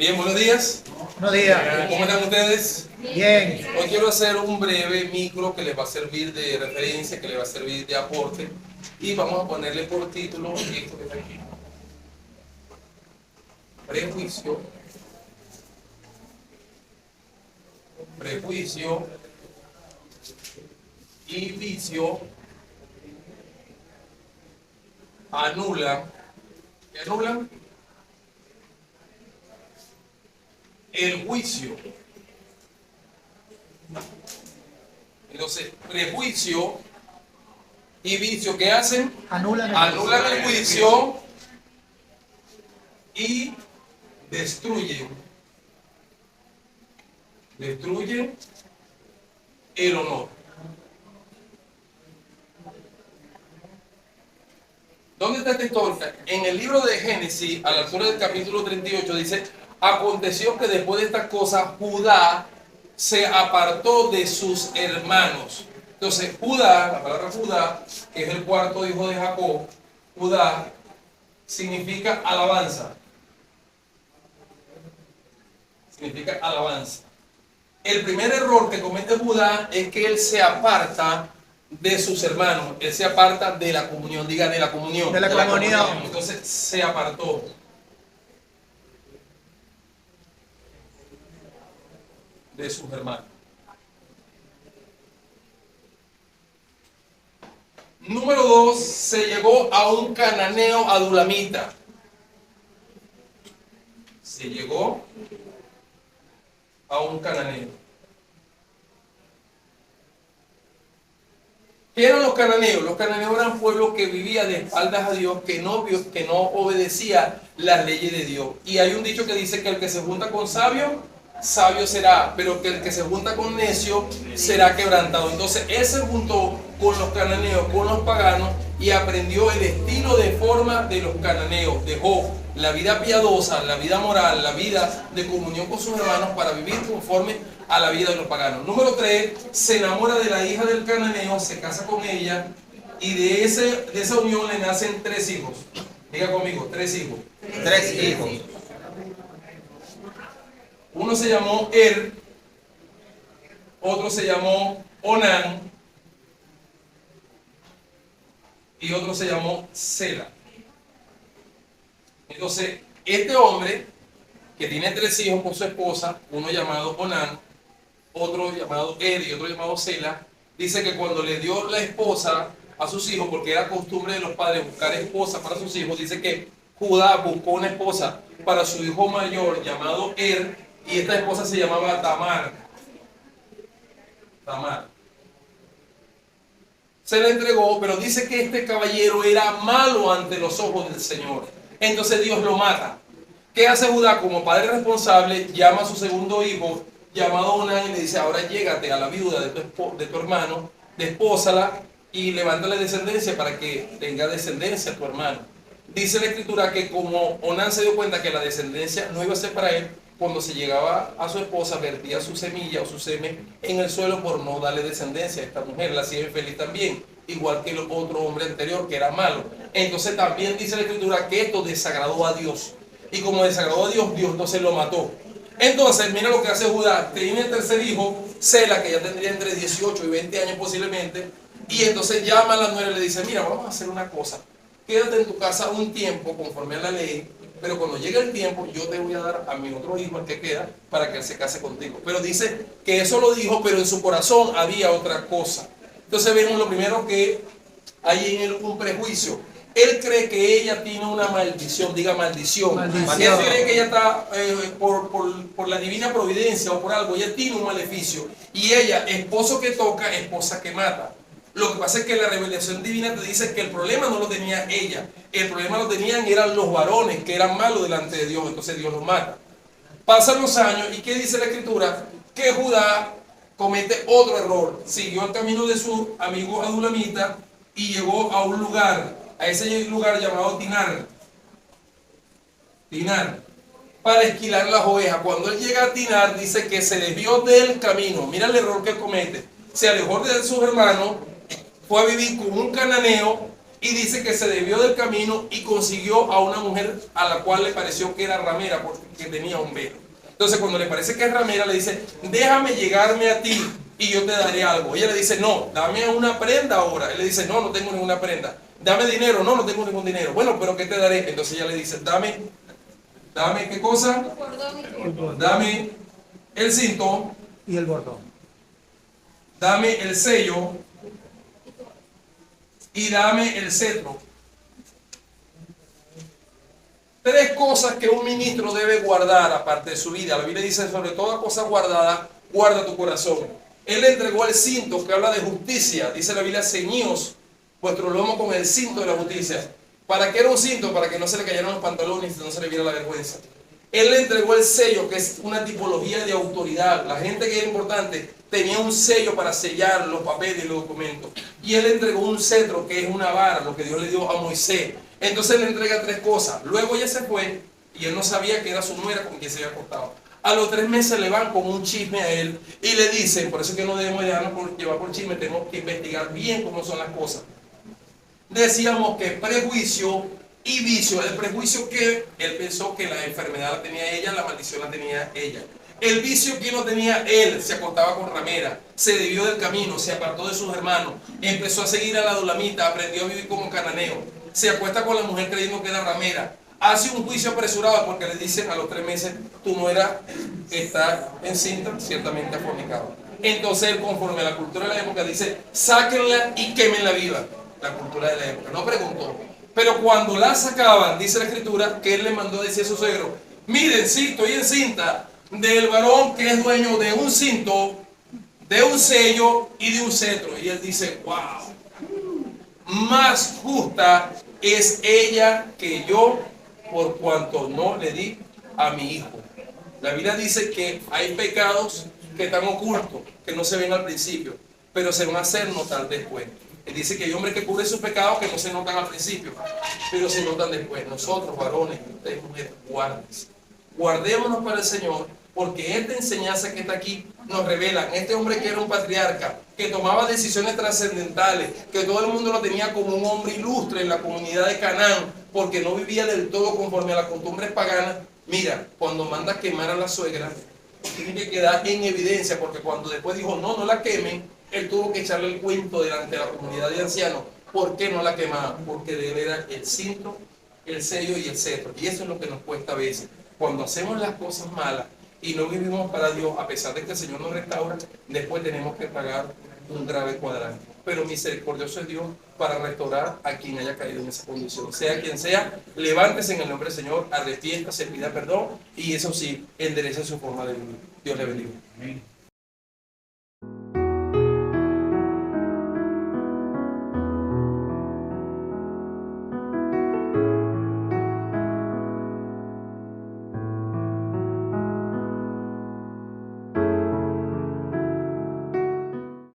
Bien, buenos días. Buenos días. ¿Cómo están ustedes? Bien. Hoy quiero hacer un breve micro que les va a servir de referencia, que les va a servir de aporte. Y vamos a ponerle por título esto que está aquí. Prejuicio. Prejuicio y vicio anulan. ¿Qué anulan? El juicio. Entonces, prejuicio y vicio, ¿qué hacen? Anulan el juicio y destruyen. Destruyen el honor. ¿Dónde está esta historia? En el libro de Génesis, a la altura del capítulo 38, dice: aconteció que después de estas cosas, Judá se apartó de sus hermanos. Entonces, Judá, la palabra Judá, que es el cuarto hijo de Jacob, Judá significa alabanza. Significa alabanza. El primer error que comete Judá es que él se aparta de sus hermanos. Él se aparta de la comunión. Diga, de la comunión. De la comunión. Entonces se apartó. De sus hermanos. Número 2, se llegó a un cananeo adulamita. Se llegó a un cananeo. ¿Qué eran los cananeos? Los cananeos eran pueblos que vivían de espaldas a Dios, que no obedecía las leyes de Dios. Y hay un dicho que dice que el que se junta con sabio, sabio será, pero que el que se junta con necio será quebrantado. Entonces él se juntó con los cananeos, con los paganos, y aprendió el estilo de forma de los cananeos. Dejó la vida piadosa, la vida moral, la vida de comunión con sus hermanos para vivir conforme a la vida de los paganos. Número 3, se enamora de la hija del cananeo, se casa con ella, y de esa unión le nacen 3 hijos. Diga conmigo, 3 hijos. 3 hijos. Uno se llamó Er, otro se llamó Onán y otro se llamó Sela. Entonces, este hombre que tiene 3 hijos con su esposa, uno llamado Onán, otro llamado Er y otro llamado Sela, dice que cuando le dio la esposa a sus hijos, porque era costumbre de los padres buscar esposa para sus hijos, dice que Judá buscó una esposa para su hijo mayor llamado Er, y esta esposa se llamaba Tamar. Tamar. Se la entregó, pero dice que este caballero era malo ante los ojos del Señor. Entonces Dios lo mata. ¿Qué hace Judá? Como padre responsable, llama a su segundo hijo, llamado Onán, y le dice: ahora llégate a la viuda de tu hermano, despósala y levántale descendencia para que tenga descendencia a tu hermano. Dice la escritura que como Onán se dio cuenta que la descendencia no iba a ser para él, cuando se llegaba a su esposa, vertía su semilla o su semen en el suelo por no darle descendencia a esta mujer. La hacía infeliz también, igual que el otro hombre anterior que era malo. Entonces también dice la escritura que esto desagradó a Dios. Y como desagradó a Dios, Dios entonces lo mató. Entonces, mira lo que hace Judá. Tiene el tercer hijo, Sela, que ya tendría entre 18 y 20 años posiblemente. Y entonces llama a la nuera y le dice: mira, vamos a hacer una cosa. Quédate en tu casa un tiempo conforme a la ley, pero cuando llegue el tiempo yo te voy a dar a mi otro hijo, el que queda, para que él se case contigo. Pero dice que eso lo dijo, pero en su corazón había otra cosa. Entonces vemos lo primero, que hay en él un prejuicio. Él cree que ella tiene una maldición. Diga maldición. Maldición. Él cree que ella está por la divina providencia o por algo, ella tiene un maleficio. Y ella, esposo que toca, esposa que mata. Lo que pasa es que la revelación divina te dice que el problema no lo tenía ella, el problema lo tenían eran los varones, que eran malos delante de Dios. Entonces Dios los mata. Pasan los años, y ¿qué dice la escritura? Que Judá comete otro error. Siguió el camino de su amigo adulamita y llegó a un lugar, a ese lugar llamado Tinar, para esquilar las ovejas. Cuando él llega a Tinar, dice que se desvió del camino. Mira el error que comete. Se alejó de sus hermanos, fue a vivir con un cananeo, Y dice que se desvió del camino y consiguió a una mujer a la cual le pareció que era ramera porque tenía un velo. Entonces cuando le parece que es ramera le dice, déjame llegarme a ti y yo te daré algo. Ella le dice, no, dame una prenda ahora. Él le dice, no, no tengo ninguna prenda. Dame dinero, no, no tengo ningún dinero. Bueno, pero ¿qué te daré? Entonces ella le dice, dame, ¿qué cosa? Dame el cinto. Y el bordón. Dame el sello y dame el cetro. Tres cosas que un ministro debe guardar aparte de su vida. La Biblia dice, sobre toda cosa guardada, guarda tu corazón. Él le entregó el cinto que habla de justicia. Dice la Biblia, ceñíos vuestro lomo con el cinto de la justicia. ¿Para qué era un cinto? Para que no se le cayeran los pantalones y no se le viera la vergüenza. Él le entregó el sello, que es una tipología de autoridad. La gente que era importante tenía un sello para sellar los papeles y los documentos. Y él le entregó un cetro, que es una vara, lo que Dios le dio a Moisés. Entonces le entrega tres cosas. Luego ella se fue y él no sabía que era su nuera con quien se había acostado. A los 3 meses le van con un chisme a él y le dicen, por eso es que no debemos dejarnos llevar por chisme, tenemos que investigar bien cómo son las cosas. Decíamos que prejuicio y vicio. El prejuicio, que él pensó que la enfermedad la tenía ella, la maldición la tenía ella. El vicio, que lo tenía él, se acostaba con ramera, se desvió del camino, se apartó de sus hermanos, empezó a seguir a la Dulamita, aprendió a vivir como cananeo, se acuesta con la mujer creyendo que era ramera, hace un juicio apresurado porque le dicen a los 3 meses, tu nuera está encinta, ciertamente ha fornicado. Entonces él, conforme a la cultura de la época, dice, sáquenla y quémenla viva. La cultura de la época, no preguntó. Pero cuando la sacaban, dice la escritura, que él le mandó a decir a su suegro, miren, sí, estoy encinta del varón que es dueño de un cinto, de un sello y de un cetro. Y él dice, wow, más justa es ella que yo, por cuanto no le di a mi hijo. La Biblia dice que hay pecados que están ocultos, que no se ven al principio, pero se van a hacer notar después. Él dice que hay hombres que cubren sus pecados que no se notan al principio, pero se notan después. Nosotros, varones, ustedes, mujeres, guárdense. Guardémonos para el Señor, porque esta enseñanza que está aquí nos revela que este hombre que era un patriarca, que tomaba decisiones trascendentales, que todo el mundo lo tenía como un hombre ilustre en la comunidad de Canaán, porque no vivía del todo conforme a las costumbres paganas. Mira, cuando manda a quemar a la suegra, tiene que quedar en evidencia, porque cuando después dijo, no, no la quemen, él tuvo que echarle el cuento delante de la comunidad de ancianos. ¿Por qué no la quemaban? Porque de él era el cinto, el sello y el cetro. Y eso es lo que nos cuesta a veces. Cuando hacemos las cosas malas y no vivimos para Dios, a pesar de que el Señor nos restaura, después tenemos que pagar un grave cuadrante. Pero misericordioso es Dios para restaurar a quien haya caído en esa condición. Sea quien sea, levántese en el nombre del Señor, arrepiéntase, pida perdón y eso sí, enderece su forma de vivir. Dios le bendiga. Amén.